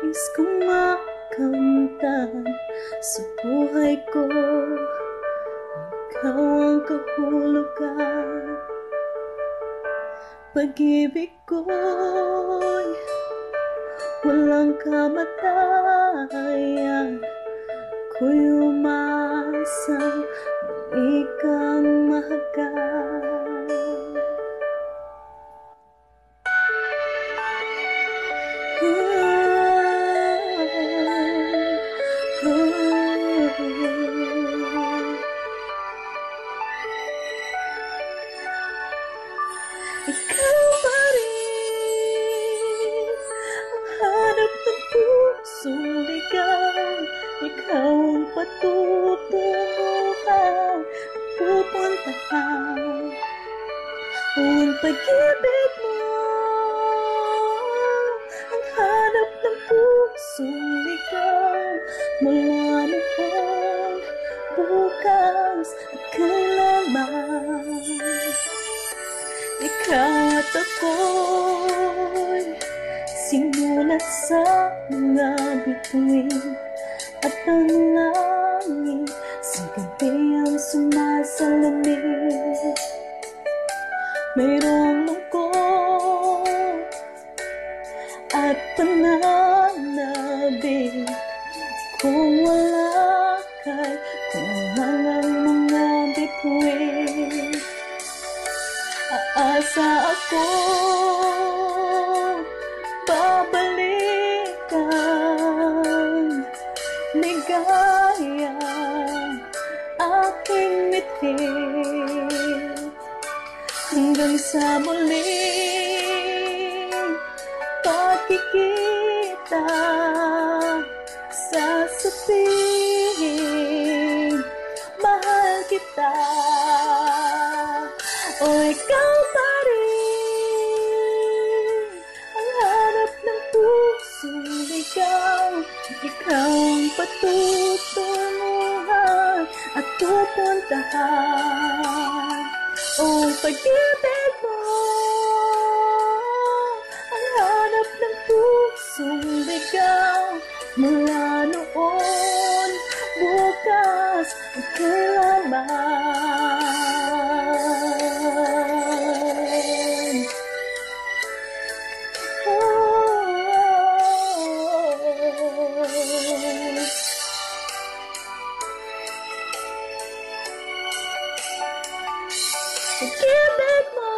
Nais kong makamtan sa buhay ko, ikaw ang kahulugan. Pag-ibig ko'y walang kamatayan, ako'y umaasang muli kang mahagkan. Ikaw pa rin ang hanap ng pusong ligaw. Ikaw ang patutunguhan, pupuntahan. Ang pag-ibig mo ang hanap ng pusong ligaw. Mula noon, bukas at kailanman, ikaw at ako'y simulat sa mga bituin. At ang langit sa gabi ang sumasalamin. Mayroong lungkot at pananabik kung wala kay kumangang mga bituin. Aasa ako babalikan, ligaya aking mithin, hanggang sa muling pagkikita. Sasabihin mahal kita. O ikaw pa rin ang hanap ng pusong ligaw. Ikaw ang patutunguhan at pupuntahan. O pag-ibig mo ang hanap ng pusong ligaw. Mula noon, bukas at kailanman. Pag-ibig mo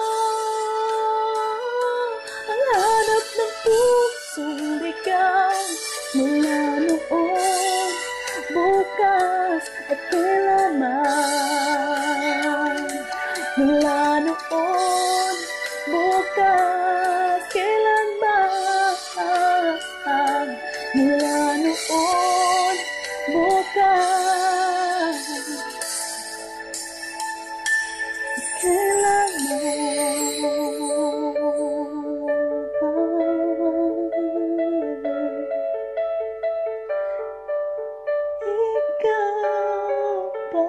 ang hanap ng pusong ligaw. Mula noon, bukas at kailanman. Mula noon, bukas, kailanman. Mula noon, bukas, kailanman. Ikaw pa.